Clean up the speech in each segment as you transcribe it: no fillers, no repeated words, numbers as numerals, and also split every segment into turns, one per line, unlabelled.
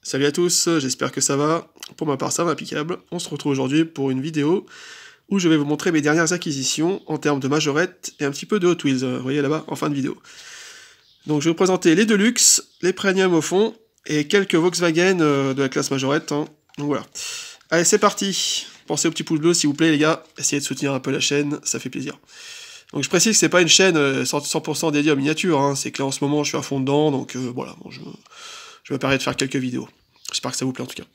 Salut à tous, j'espère que ça va. Pour ma part, ça va impeccable. On se retrouve aujourd'hui pour une vidéo où je vais vous montrer mes dernières acquisitions en termes de majorette et un petit peu de Hot Wheels, vous voyez là-bas en fin de vidéo. Donc je vais vous présenter les Deluxe, les Premium au fond et quelques Volkswagen de la classe majorette. Donc voilà. Allez, c'est parti. Pensez au petit pouce bleu s'il vous plaît les gars. Essayez de soutenir un peu la chaîne, ça fait plaisir. Donc je précise que c'est pas une chaîne 100% dédiée aux miniatures, c'est que là en ce moment je suis à fond dedans, donc voilà, bon, je me permets de faire quelques vidéos. J'espère que ça vous plaît en tout cas.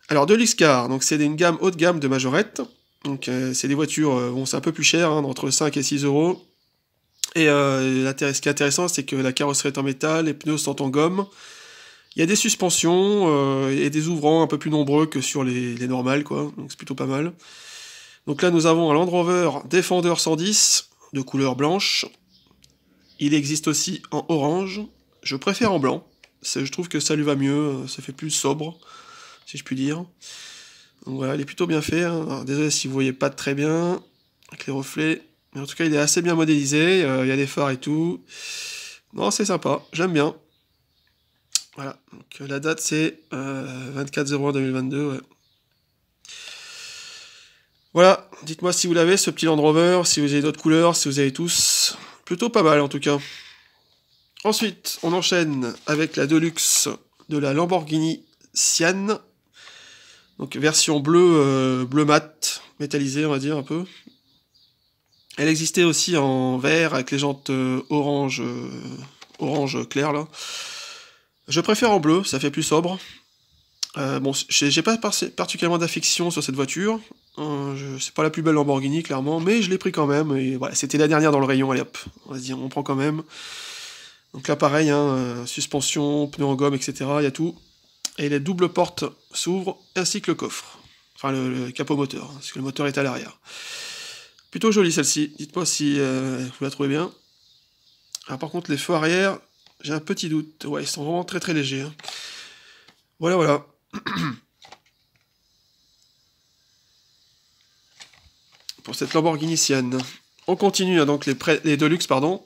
Alors Deluxe Car, donc c'est une gamme haut de gamme de majorette. Donc c'est des voitures, bon c'est un peu plus cher, entre 5 et 6 euros. Et ce qui est intéressant, c'est que la carrosserie est en métal, les pneus sont en gomme. Il y a des suspensions et des ouvrants un peu plus nombreux que sur les normales, quoi. Donc c'est plutôt pas mal. Donc là nous avons un Land Rover Defender 110 de couleur blanche. Il existe aussi en orange. Je préfère en blanc. Je trouve que ça lui va mieux, ça fait plus sobre, si je puis dire. Donc voilà, il est plutôt bien fait. Alors, désolé si vous voyez pas très bien, avec les reflets. Mais en tout cas, il est assez bien modélisé, il y a des phares et tout. Non, c'est sympa, j'aime bien. Voilà, donc la date c'est 24/01/2022, ouais. Voilà, dites-moi si vous l'avez, ce petit Land Rover, si vous avez d'autres couleurs, si vous avez tous. Plutôt pas mal en tout cas. Ensuite, on enchaîne avec la Deluxe de la Lamborghini Sian. Donc version bleu, bleu mat, métallisé on va dire un peu. Elle existait aussi en vert avec les jantes orange, orange clair là. Je préfère en bleu, ça fait plus sobre. Bon, j'ai pas particulièrement d'affection sur cette voiture. C'est pas la plus belle Lamborghini clairement, mais je l'ai pris quand même. Et voilà, c'était la dernière dans le rayon, allez hop, on va se dire, on prend quand même. Donc là pareil, suspension, pneus en gomme, etc. Il y a tout. Et les doubles portes s'ouvrent, ainsi que le coffre. Enfin le capot moteur, parce que le moteur est à l'arrière. Plutôt jolie celle-ci, dites-moi si vous la trouvez bien. Alors par contre les feux arrière, j'ai un petit doute. Ouais, ils sont vraiment très très légers. Voilà, voilà. Pour cette Lamborghini Sian. On continue donc les Deluxe, pardon,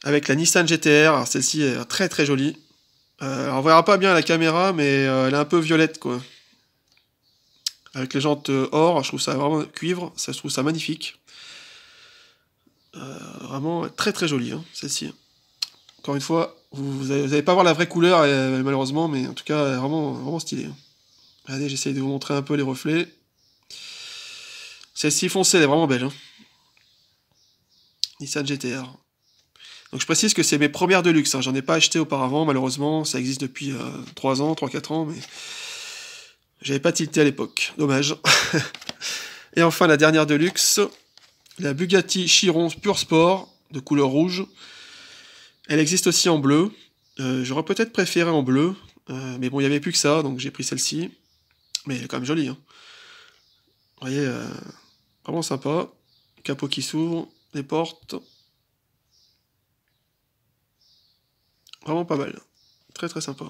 avec la Nissan GTR. Alors celle-ci est très très jolie. Alors on verra pas bien à la caméra, mais elle est un peu violette quoi. Avec les jantes or, je trouve ça vraiment cuivre, je trouve ça magnifique. Vraiment très très jolie celle-ci. Encore une fois, vous n'allez pas voir la vraie couleur malheureusement, mais en tout cas vraiment, vraiment stylée. Regardez, j'essaye de vous montrer un peu les reflets. Celle-ci foncée, elle est vraiment belle. Nissan GTR. Donc je précise que c'est mes premières Deluxe, j'en ai pas acheté auparavant malheureusement, ça existe depuis 3 ans, 3-4 ans, mais j'avais pas tilté à l'époque, dommage. Et enfin la dernière Deluxe, la Bugatti Chiron Pure Sport, de couleur rouge. Elle existe aussi en bleu, j'aurais peut-être préféré en bleu, mais bon il n'y avait plus que ça, donc j'ai pris celle-ci. Mais elle est quand même jolie. Vous voyez, vraiment sympa. Capot qui s'ouvre, les portes. Vraiment pas mal. Très très sympa.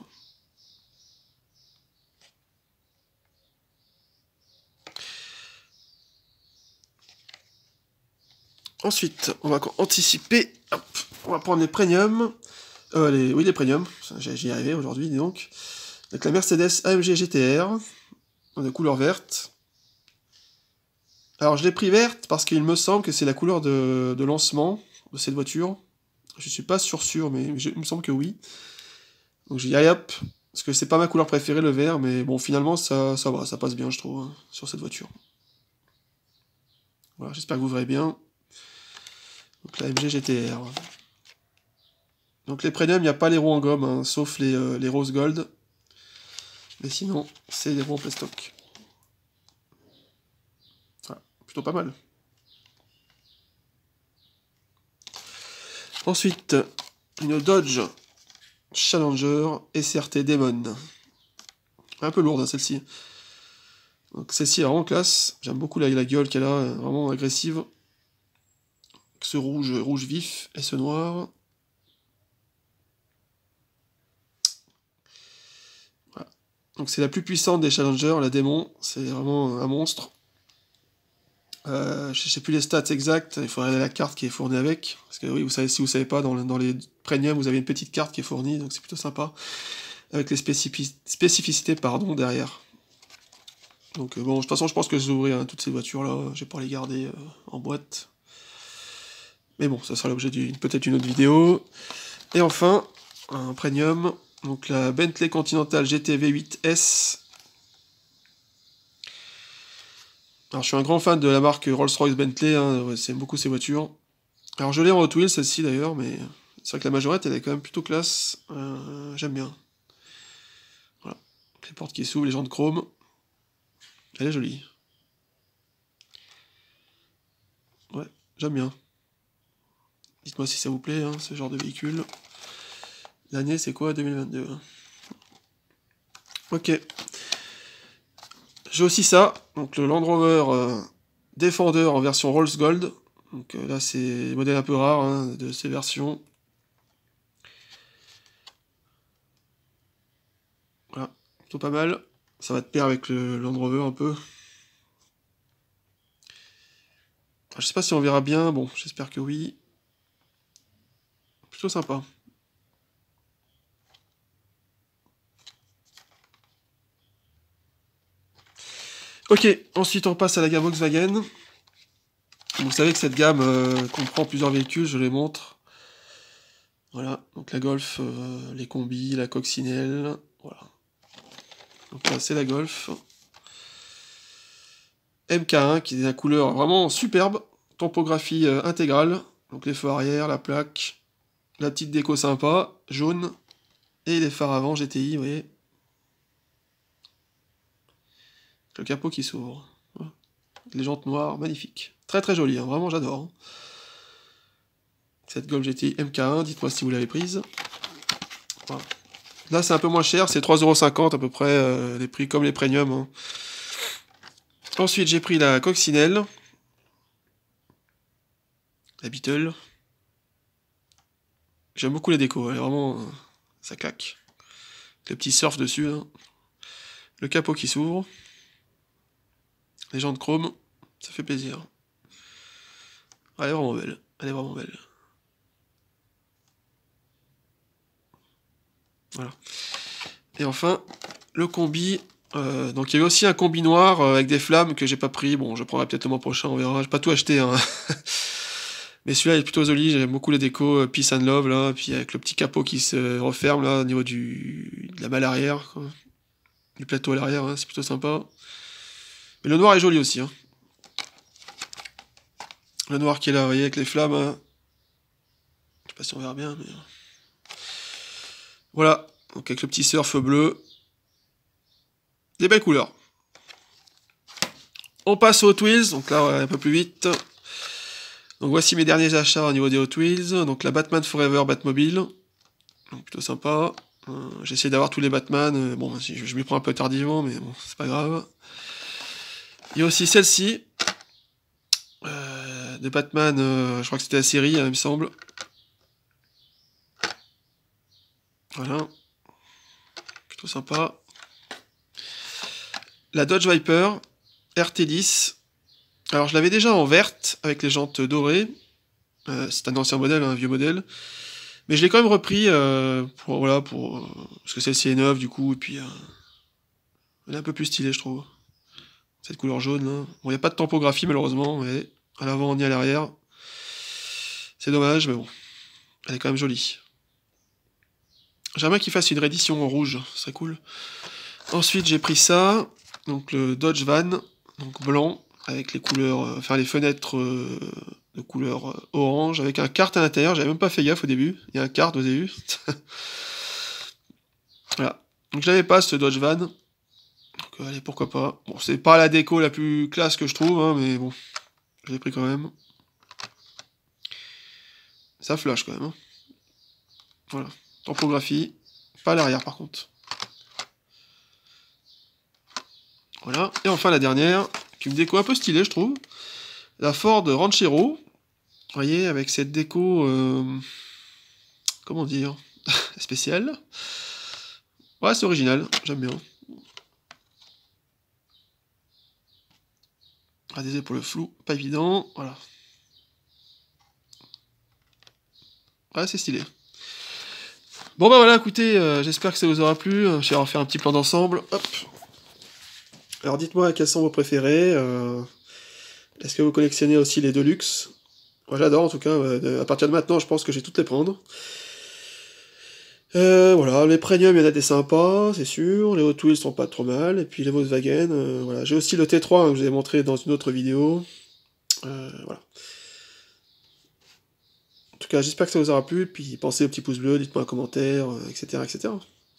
Ensuite, on va anticiper. Hop, on va prendre les premium. Oui, les premium. J'y arrivé aujourd'hui, dis donc. Avec la Mercedes AMG GTR. De couleur verte. Alors, je l'ai pris verte parce qu'il me semble que c'est la couleur de lancement de cette voiture. Je suis pas sûr, mais il me semble que oui. Donc j'ai dit allez hop, parce que c'est pas ma couleur préférée le vert, mais bon finalement ça va, ça passe bien je trouve, sur cette voiture. Voilà, j'espère que vous verrez bien. Donc la MG GTR. Donc les premium, il n'y a pas les roues en gomme, sauf les rose gold. Mais sinon, c'est des roues en plastoc. Voilà, plutôt pas mal. Ensuite, une Dodge Challenger SRT Demon. Un peu lourde celle-ci. Donc celle-ci est vraiment classe. J'aime beaucoup la gueule qu'elle a, vraiment agressive. Ce rouge vif et ce noir. Voilà. Donc c'est la plus puissante des Challengers, la démon. C'est vraiment un monstre. Je sais plus les stats exactes, il faudrait la carte qui est fournie avec. Parce que oui, vous savez, si vous savez pas, dans les premium, vous avez une petite carte qui est fournie, donc c'est plutôt sympa. avec les spécificités pardon, derrière. Donc bon, de toute façon, je pense que je vais ouvrir hein, toutes ces voitures-là, je vais pas les garder en boîte. Mais bon, ça sera l'objet d'une peut-être une autre vidéo. Et enfin, un premium, donc la Bentley Continental GT V8 S. Alors je suis un grand fan de la marque Rolls-Royce Bentley, hein, j'aime beaucoup ces voitures. Alors je l'ai en Hot Wheels celle-ci d'ailleurs, mais c'est vrai que la majorette elle est quand même plutôt classe, j'aime bien. Voilà, les portes qui s'ouvrent, les jantes chrome, elle est jolie. Ouais, j'aime bien. Dites-moi si ça vous plaît, hein, ce genre de véhicule. L'année c'est quoi, 2022 hein. Ok. J'ai aussi ça, donc le Land Rover Defender en version Rolls Gold. Donc là c'est le modèle un peu rare hein, de ces versions. Voilà, plutôt pas mal. Ça va de pair avec le Land Rover un peu. Je sais pas si on verra bien, bon, j'espère que oui. Plutôt sympa. Ok, ensuite on passe à la gamme Volkswagen. Vous savez que cette gamme comprend plusieurs véhicules, je les montre. Voilà, donc la Golf, les combis, la coccinelle, voilà. Donc là c'est la Golf. MK1 qui est la couleur vraiment superbe, topographie intégrale, donc les phares arrière, la plaque, la petite déco sympa, jaune, et les phares avant GTI, vous voyez. Le capot qui s'ouvre. Les jantes noires, magnifique. Très très joli, hein, vraiment j'adore. Hein. Cette Golf GTI MK1, dites-moi si vous l'avez prise. Voilà. Là c'est un peu moins cher, c'est 3,50€ à peu près, les prix comme les premiums. Hein. Ensuite j'ai pris la coccinelle. La Beetle. J'aime beaucoup la déco, elle est vraiment... ça claque. Le petit surf dessus, hein. Le capot qui s'ouvre. Les jantes chrome, ça fait plaisir. Elle est vraiment belle, elle est vraiment belle. Voilà. Et enfin, le combi. Donc il y avait aussi un combi noir avec des flammes que j'ai pas pris. Bon, je prendrai peut-être le mois prochain, on verra. J'ai pas tout acheté, hein. Mais celui-là est plutôt joli, j'aime beaucoup les décos Peace and Love, là. Puis avec le petit capot qui se referme, là, au niveau de la malle arrière, quoi. Du plateau à l'arrière, hein, c'est plutôt sympa. Mais le noir est joli aussi, hein. Le noir qui est là, vous voyez, avec les flammes. Hein. Je sais pas si on verra bien, mais... Voilà, donc avec le petit surf bleu. Des belles couleurs. On passe aux Hot Wheels, donc là, un peu plus vite. Donc voici mes derniers achats au niveau des Hot Wheels. Donc la Batman Forever Batmobile. Donc plutôt sympa. J'ai essayé d'avoir tous les Batman. Bon, je m'y prends un peu tardivement, mais bon, c'est pas grave. Il y a aussi celle-ci. De Batman, je crois que c'était la série, hein, il me semble. Voilà. Plutôt sympa. La Dodge Viper RT10. Alors je l'avais déjà en verte, avec les jantes dorées. C'est un ancien modèle, un vieux modèle. Mais je l'ai quand même repris parce que celle-ci est neuve du coup, et puis elle est un peu plus stylée je trouve. Cette couleur jaune là. Bon, il n'y a pas de topographie malheureusement, mais à l'avant ni à l'arrière. C'est dommage, mais bon. Elle est quand même jolie. J'aimerais qu'il fasse une réédition en rouge, ce serait cool. Ensuite j'ai pris ça, donc le Dodge Van, donc blanc, avec les couleurs, enfin les fenêtres de couleur orange, avec un kart à l'intérieur, j'avais même pas fait gaffe au début, il y a un kart, vous avez vu. Voilà, donc je l'avais pas ce Dodge Van, donc allez pourquoi pas. Bon c'est pas la déco la plus classe que je trouve, hein, mais bon, je l'ai pris quand même. Ça flash quand même, hein. Voilà, topographie, pas à l'arrière par contre. Voilà, et enfin la dernière, qui me déco un peu stylée je trouve, la Ford Ranchero, vous voyez, avec cette déco, comment dire, spéciale. Ouais, c'est original, j'aime bien. Ah, désolé pour le flou, pas évident, voilà. Ouais, c'est stylé. Bon bah voilà, écoutez, j'espère que ça vous aura plu, je vais refaire un petit plan d'ensemble, hop. Alors dites-moi quels sont vos préférés, est-ce que vous collectionnez aussi les Deluxe? Moi j'adore en tout cas, à partir de maintenant je pense que je vais toutes les prendre. Voilà, les Premium, il y en a des sympas, c'est sûr, les Hot Wheels sont pas trop mal, et puis les Volkswagen, voilà. J'ai aussi le T3 hein, que je vous ai montré dans une autre vidéo, voilà. En tout cas, j'espère que ça vous aura plu, puis pensez au petit pouce bleu, dites-moi un commentaire, etc., etc.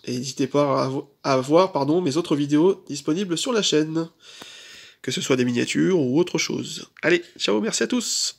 Et n'hésitez pas à voir pardon, mes autres vidéos disponibles sur la chaîne, que ce soit des miniatures ou autre chose. Allez, ciao, merci à tous!